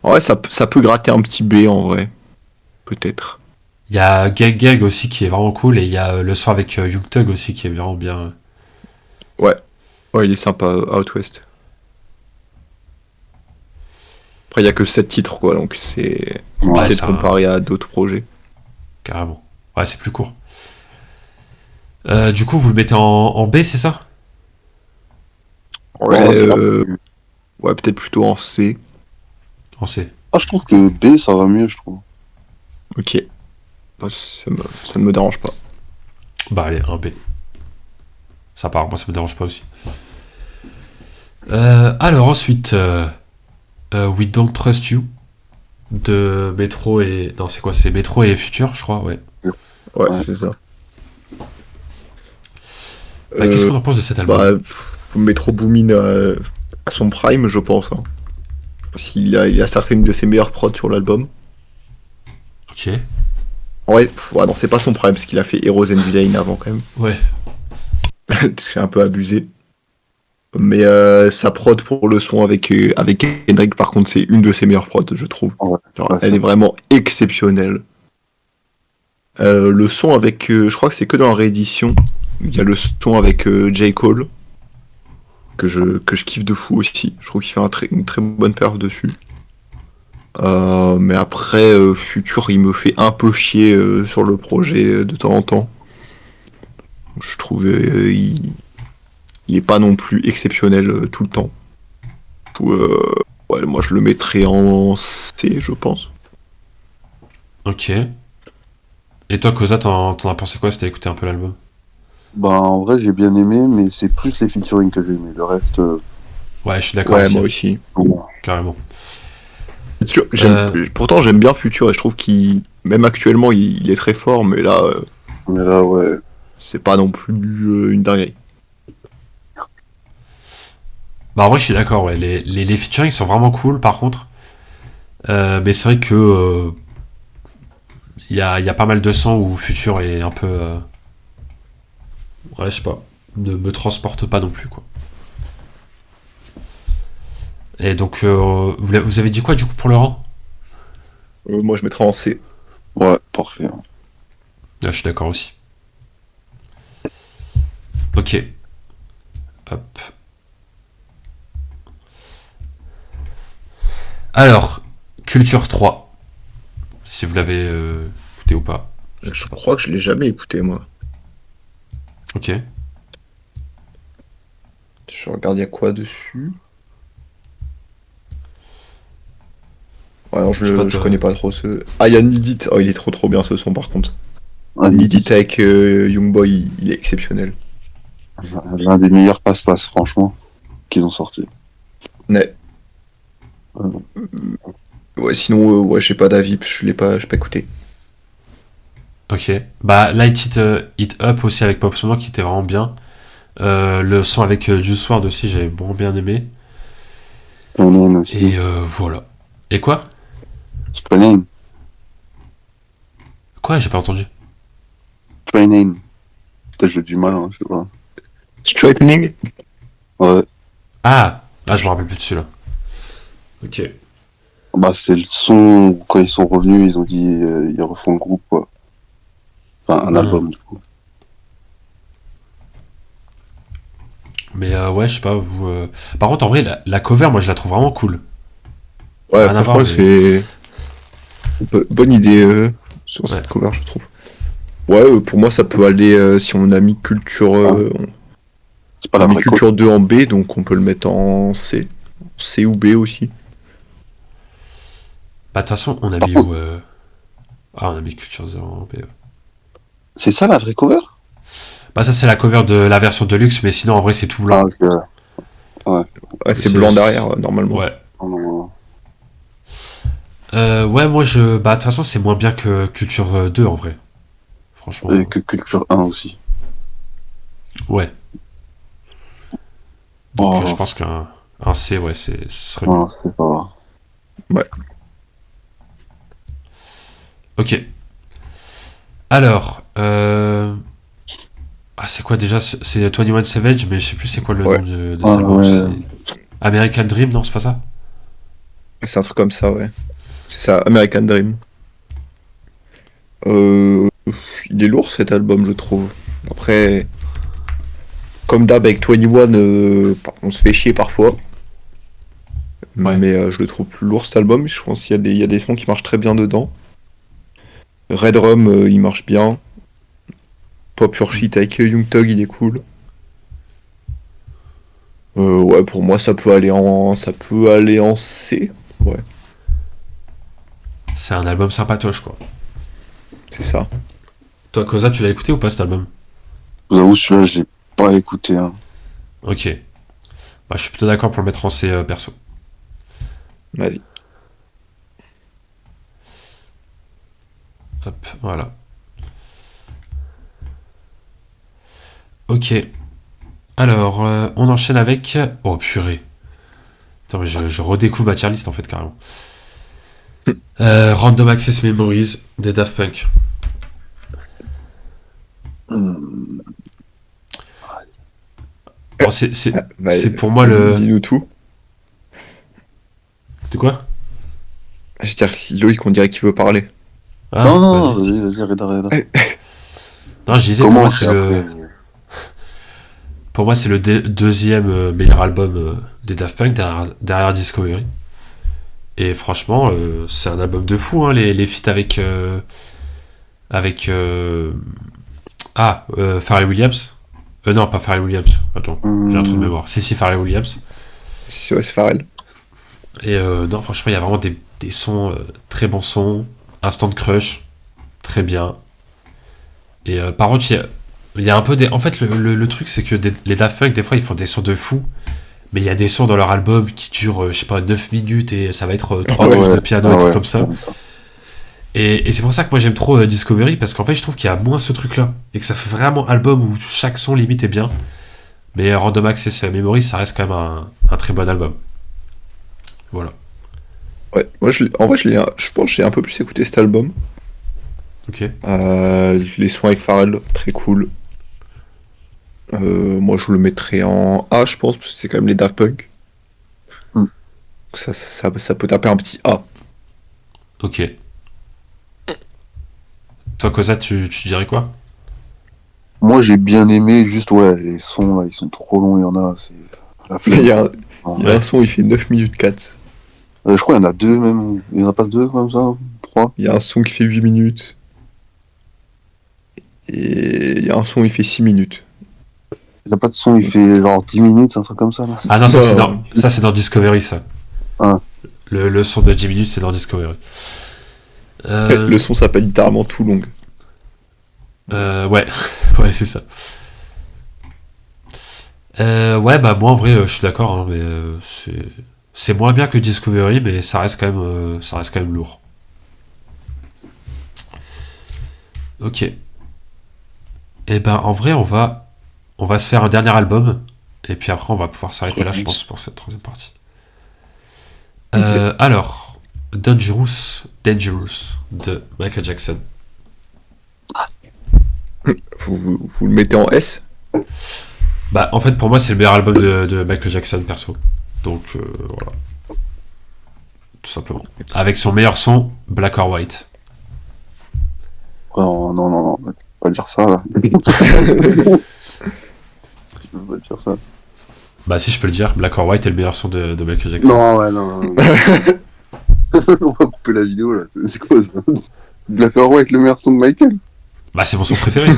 Ouais, ça peut gratter un petit B en vrai. Peut-être. Il y a Gang Gang aussi qui est vraiment cool. Et il y a le son avec Young Thug aussi qui est vraiment bien. Ouais. Ouais, il est sympa, Out West. Après, il y a que 7 titres, quoi, donc c'est compliqué de c'est comparer à d'autres projets. Carrément. Ouais, c'est plus court. Du coup, vous le mettez en B, c'est ça? Ouais, c'est pas- ouais, peut-être plutôt en C. En C. Ah, je trouve que B, ça va mieux, je trouve. Ok. Bah, ça ne me dérange pas. Bah allez, un B. Ça part, moi ça me dérange pas aussi. Alors ensuite, We Don't Trust You de Metro et... Non, c'est quoi? C'est Metro et Future, je crois, ouais. Ouais, Ouais. c'est ça. Bah, qu'est-ce qu'on en pense de cet album? Bah, Metro Boomin à son prime, je pense. Hein. Il a certaines de ses meilleures prods sur l'album. Ok. Ouais, non, c'est pas son prime, parce qu'il a fait Heroes and Villain avant quand même. Ouais. J'ai un peu abusé. Mais sa prod pour le son avec Kendrick, par contre, c'est une de ses meilleures prods, je trouve. Ouais. Genre, Ouais, elle est vraiment exceptionnelle. Le son avec, je crois que c'est que dans la réédition, il y a le son avec J. Cole, que je kiffe de fou aussi. Je trouve qu'il fait une très bonne perf dessus. Mais après, Future, il me fait un peu chier sur le projet de temps en temps. Je trouve il est pas non plus exceptionnel tout le temps. Ouais, moi je le mettrais en C, je pense. Ok. Et toi, Koza, t'en as pensé quoi si t'as écouté un peu l'album? Bah, en vrai, j'ai bien aimé, mais c'est plus les featuring que j'ai aimé. Le reste, Ouais, je suis d'accord Ouais, aussi, moi aussi. bon. carrément. C'est sûr, pourtant j'aime bien Future et je trouve qu'il, même actuellement, il est très fort, mais là, Mais là, ouais. c'est pas non plus une dinguerie. Bah en vrai, je suis d'accord, ouais. Les featuring sont vraiment cool, par contre. Mais c'est vrai que... Il y a pas mal de sons où Future est un peu... Ouais, je sais pas. Ne me transporte pas non plus, quoi. Et donc, vous avez dit quoi, du coup, pour le rang? Moi je mettrais en C. Ouais, parfait. Ah, je suis d'accord aussi. Ok. Hop. Alors, Culture 3. Si vous l'avez écouté ou pas. Je crois que je l'ai jamais écouté, moi. Ok. Je regarde, il y a quoi dessus? Ouais, non, Je sais pas, je connais pas trop ce. Ah, il y a Need It. Oh, il est trop bien ce son par contre. Un Need It avec Youngboy, il est exceptionnel. L'un des meilleurs passe-passe, franchement, qu'ils ont sorti. Ouais. Euh, Ouais, sinon, ouais, j'ai pas d'avis, j'ai pas écouté. Ok. Bah, Light It Up aussi avec Pop Smoke qui était vraiment bien. Le son avec Juice WRLD aussi, j'avais vraiment bien aimé. Strain aussi. Et voilà. Et quoi? Strain. Quoi? J'ai pas entendu. Peut-être j'ai du mal, hein, je sais pas. Straightening? Ouais. Ah, je me rappelle plus de celui-là. Ok. Bah, c'est le son où, quand ils sont revenus, ils ont dit ils refont le groupe, quoi. Enfin, un Ah. album, du coup. Mais ouais, je sais pas, vous. Par contre, en vrai, la cover, moi, je la trouve vraiment cool. Ouais, Rien à franchement, voir, mais- c'est bonne idée sur Ouais. cette cover, je trouve. Ouais, pour moi, ça peut aller si on a mis culture, C'est pas on la a mis vraie culture 2 en B, donc on peut le mettre en C. C ou B aussi. Bah, de toute façon, on a Par mis contre- où Ah, on a mis Culture Zero. C'est ça la vraie cover? Bah, ça, c'est la cover de la version Deluxe, mais sinon, en vrai, c'est tout Ah, blanc. ok. Ouais. Ouais, c'est blanc derrière, normalement. Ouais. Non, non, non. Ouais, moi, bah, de toute façon, c'est moins bien que Culture 2, en vrai. Franchement. Et que Culture 1 aussi. Ouais. Donc, Oh, je pense qu'un C, ouais, ce serait mieux. non, c'est pas. Ok. Alors, ah, c'est quoi déjà? C'est 21 Savage, mais je sais plus c'est quoi le Ouais. nom de Ah, cet album. ouais. C'est American Dream, non, c'est pas ça? C'est un truc comme ça, ouais. C'est ça, American Dream. Il est lourd cet album, je trouve. Après, comme d'hab avec 21, on se fait chier parfois. Ouais. Mais je le trouve plus lourd cet album. Je pense qu'il y a des sons qui marchent très bien dedans. Red Rum, il marche bien. Pop Your Shit avec Young Thug, il est cool. Ouais, pour moi, ça peut aller en C. Ouais, C'est un album sympatoche, quoi. c'est ça. Toi, Koza, tu l'as écouté ou pas cet album? Je vous avoue, celui-là, je l'ai pas écouté. Hein. Ok. Bah, je suis plutôt d'accord pour le mettre en C perso. Vas-y. Hop, voilà. Ok. Alors, on enchaîne avec. Oh purée. Attends, mais je redécouvre ma tier list en fait, carrément. Random Access Memories des Daft Punk. Bon, c'est pour moi le. Dis-nous tout. De quoi? Je veux dire, si Loïc, on dirait qu'il veut parler. Ah, non, non, vas-y. vas-y, Reda. Non, je disais, Comment pour moi, c'est le deuxième meilleur album des Daft Punk derrière Discovery. Et franchement, c'est un album de fou, hein, les feats avec. Pharrell Williams. Non, pas Pharrell Williams. Attends, j'ai un truc de mémoire. Si, Pharrell Williams. Ouais, c'est Pharrell. Et non, franchement, il y a vraiment des sons, très bons sons. Instant Crush, très bien. Et par contre, il y a un peu des. En fait, le truc, c'est que les Daft Punk, des fois, ils font des sons de fou. Mais il y a des sons dans leur album qui durent, je sais pas, 9 minutes et ça va être 3 touches de piano, un truc comme ça. Et c'est pour ça que moi j'aime trop Discovery, parce qu'en fait je trouve qu'il y a moins ce truc-là. Et que ça fait vraiment album où chaque son limite est bien. Mais Random Access Memories, ça reste quand même un très bon album. Voilà. Ouais, moi, en vrai, je pense que j'ai un peu plus écouté cet album. Ok. Les sons avec Pharrell, très cool. Moi, je le mettrais en A, je pense, parce que c'est quand même les Daft Punk. Mm. Ça peut taper un petit A. Ok. Toi, Koza, tu dirais quoi? Moi, j'ai bien aimé, juste, ouais, les sons, là, ils sont trop longs, il y en a, c'est la Il y flemme. a un son, il fait 9 minutes 4. Je crois qu'il y en a deux, même. Il y en a pas deux, comme ça? Trois? Il y a un son qui fait 8 minutes. Et il y a un son, il fait 6 minutes. Il a pas de son, il fait genre 10 minutes, un truc comme ça là. Ah non, ça Non. c'est dans Discovery, ça. Ah. Le son de 10 minutes, c'est dans Discovery. Le son s'appelle littéralement Too Long. Ouais, ouais, c'est ça. Ouais, bah moi en vrai, je suis d'accord, hein, mais c'est moins bien que Discovery, mais ça reste quand même lourd. Ok. Et ben en vrai, on va se faire un dernier album, et puis après on va pouvoir s'arrêter là, je pense, pour cette troisième partie. Alors, Dangerous de Michael Jackson. Vous le mettez en S? Bah, en fait, pour moi, c'est le meilleur album de Michael Jackson, perso. Donc, voilà. Tout simplement. Avec son meilleur son, Black or White. Oh, non, on va pas dire ça là. Je peux pas dire ça. Bah, si je peux le dire, Black or White est le meilleur son de Michael Jackson. Non, ouais, non. On va couper la vidéo là. C'est quoi ça? Black or White, le meilleur son de Michael. Bah, c'est mon son préféré.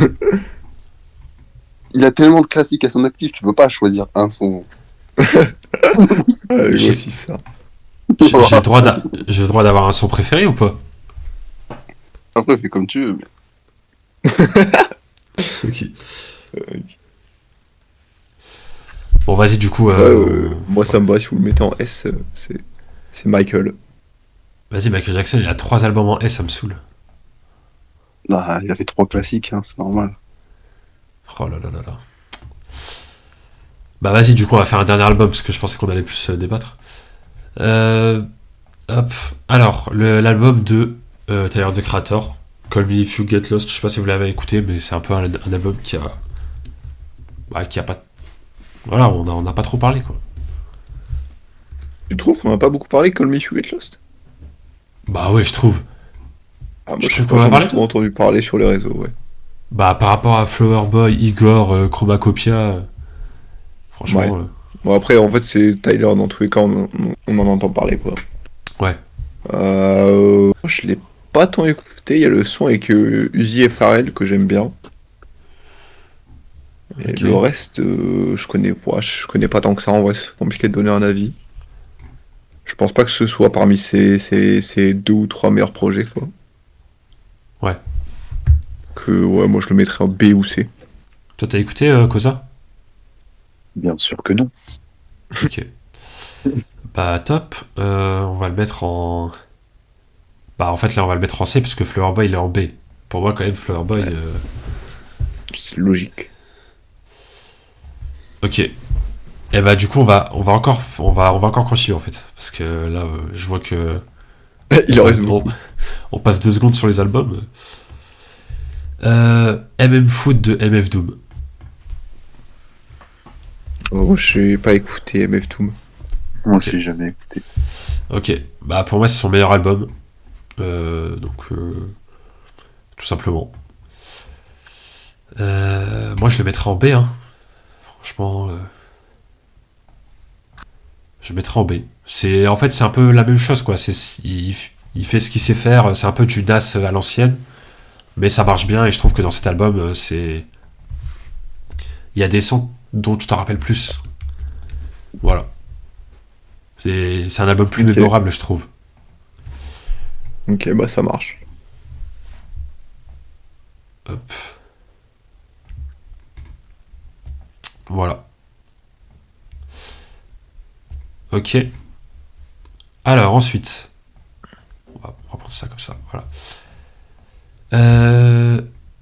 Il a tellement de classiques à son actif, tu peux pas choisir un son. Moi aussi, ça. J'ai le droit d'avoir un son préféré ou pas? Après, fais comme tu veux. Mais... Ok. Bon, vas-y, du coup. Moi, ça me va si vous le mettez en S. C'est Michael. Vas-y, Michael Jackson, il a 3 albums en S, ça me saoule. Non, il avait 3 classiques, hein, c'est normal. Oh là là là là. Bah vas-y, du coup on va faire un dernier album parce que je pensais qu'on allait plus débattre. Hop. Alors, l'album de Tyler, the Creator, Call Me If You Get Lost, je sais pas si vous l'avez écouté, mais c'est un peu un album qui a pas... Voilà, on a pas trop parlé, quoi. Tu trouves qu'on n'a pas beaucoup parlé de Call Me If You Get Lost? Bah ouais, je trouve. Ah, moi, Je je trouve trouve qu'on en a qu'on parlé, a souvent entendu parler sur les réseaux, ouais. Bah par rapport à Flower Boy, Igor, Chromacopia, franchement... Ouais. Bon, après, en fait, c'est Tyler, dans tous les cas, on en entend parler, quoi. Ouais. Je l'ai pas tant écouté, il y a le son avec Uzi et Pharrell que j'aime bien. Et Ok. le reste, je connais pas tant que ça, en vrai, c'est compliqué de donner un avis. Je pense pas que ce soit parmi ces 2 ou 3 meilleurs projets, quoi. Ouais. Ouais, moi je le mettrais en B ou C. Toi t'as écouté Koza? Bien sûr que non. Ok. Bah top. On va le mettre en... Bah en fait là on va le mettre en C parce que Flower Boy il est en B. Pour moi quand même Flower Boy... Ouais. C'est logique. Ok. Et bah du coup on va encore continuer en fait. Parce que là je vois que... Il en reste beaucoup. On passe 2 secondes sur les albums. MM Food de MF Doom. Oh, j'ai pas écouté MF Doom. Moi aussi, j'ai jamais écouté. Ok. Bah pour moi c'est son meilleur album. Donc tout simplement. Moi je le mettrais en B hein. Franchement je le mettrais en B. En fait c'est un peu la même chose quoi. Il fait ce qu'il sait faire. C'est un peu du Nas à l'ancienne. Mais ça marche bien et je trouve que dans cet album il y a des sons dont tu t'en rappelles plus. Voilà. C'est un album plus Ok. mémorable je trouve. Ok, bah ça marche. Hop. Voilà. Ok. Alors ensuite, on va reprendre ça comme ça. Voilà.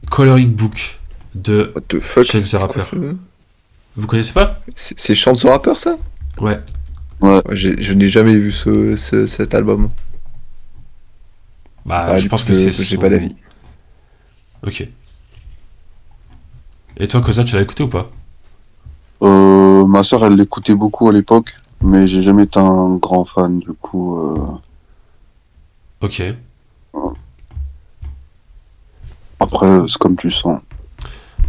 Coloring Book de What the fuck? Chance the c'est quoi, Rapper. ça Vous connaissez pas? C'est Chance the Rapper, ça? Ouais. Ouais, je n'ai jamais vu cet album. Bah je du pense coup, que c'est j'ai son... pas d'avis. Ok. Et toi Koza, tu l'as écouté ou pas? Ma soeur, elle l'écoutait beaucoup à l'époque, mais j'ai jamais été un grand fan, du coup. Ok. Après, c'est comme tu sens.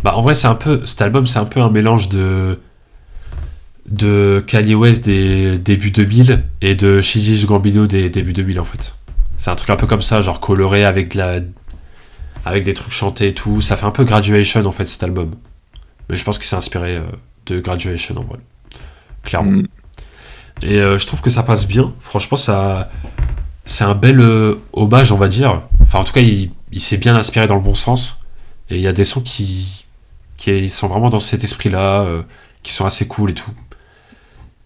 Bah en vrai cet album c'est un peu un mélange de Kanye West des débuts 2000 et de Childish Gambino des débuts 2000 en fait. C'est un truc un peu comme ça, genre coloré avec des trucs chantés et tout. Ça fait un peu Graduation en fait cet album. Mais je pense qu'il s'est inspiré de Graduation en vrai. Clairement. Mm. Et je trouve que ça passe bien. Franchement, c'est un bel hommage, on va dire. Enfin, en tout cas, il s'est bien inspiré dans le bon sens. Et il y a des sons qui sont vraiment dans cet esprit-là, qui sont assez cool et tout.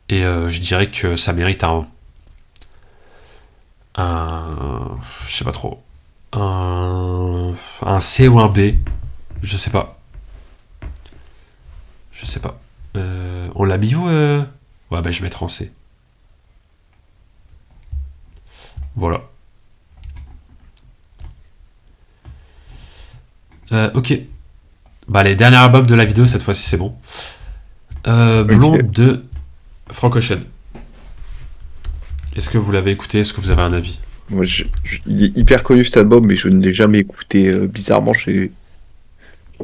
Et je dirais que ça mérite je sais pas trop, un C ou un B. Je sais pas. On l'a mis où Ouais, bah je mettrai en C. Voilà. Ok. Bah les derniers albums de la vidéo, cette fois-ci c'est bon. Blonde de Frank Ocean. Est-ce que vous l'avez écouté? Est-ce que vous avez un avis? Moi, il est hyper connu cet album, mais je ne l'ai jamais écouté. Bizarrement,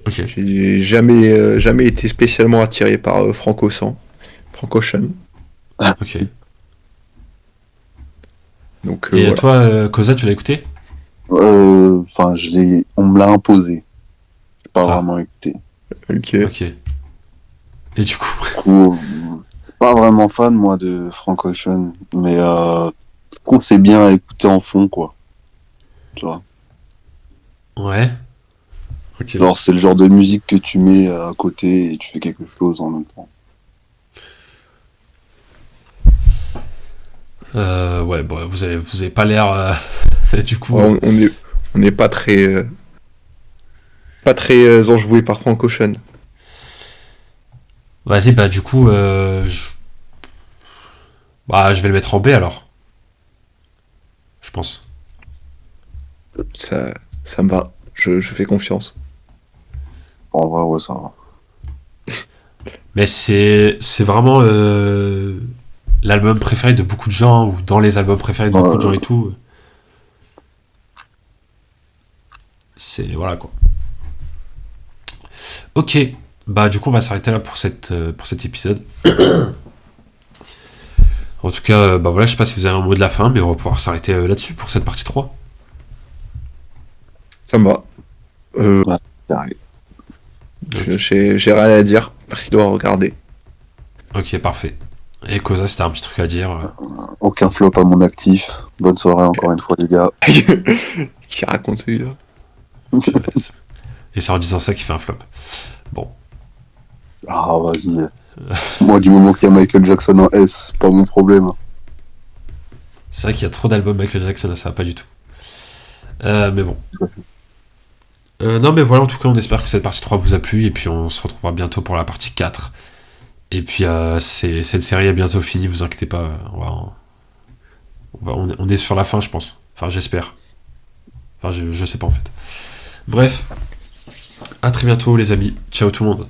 Ok. j'ai jamais été spécialement attiré par Frank Ocean. Ok. Donc, Et voilà. toi, Koza, tu l'as écouté? Enfin, on me l'a imposé. J'ai pas Ah. vraiment écouté. Ok. Ok. Et du coup, Du coup, pas vraiment fan, moi, de Frank Ocean, mais je trouve que c'est bien à écouter en fond, quoi. Tu vois. ouais. Ok. Genre, c'est le genre de musique que tu mets à côté et tu fais quelque chose en même temps. Ouais, bon, vous avez pas l'air. Du coup. On n'est pas très enjoué par Frank Ocean. Vas-y, bah du coup, bah, je vais le mettre en B alors. Je pense. Ça me va. Je fais confiance. En vrai, ouais, ça va. Mais c'est vraiment l'album préféré de beaucoup de gens, ou dans les albums préférés de beaucoup de gens et tout. C'est. Voilà quoi. Ok. Bah du coup, on va s'arrêter là pour cet épisode. En tout cas, bah voilà, je sais pas si vous avez un mot de la fin, mais on va pouvoir s'arrêter là-dessus pour cette partie 3. Ça me va. Carré. J'ai rien à dire. Merci d'avoir regardé. Ok, parfait. Et Koza, c'était un petit truc à dire. Aucun flop à mon actif. Bonne soirée encore une fois, les gars. Qui raconte celui-là? Et c'est en disant ça qu'il fait un flop. Bon. Ah, vas-y. Moi, du moment qu'il y a Michael Jackson en S, c'est pas mon problème. C'est vrai qu'il y a trop d'albums Michael Jackson, ça va pas du tout. Mais bon. Non, mais voilà, en tout cas, on espère que cette partie 3 vous a plu, et puis on se retrouvera bientôt pour la partie 4. Et puis, cette série est bientôt finie, vous inquiétez pas. On est sur la fin, je pense. Enfin, j'espère. Enfin, je sais pas en fait. Bref. À très bientôt, les amis. Ciao tout le monde.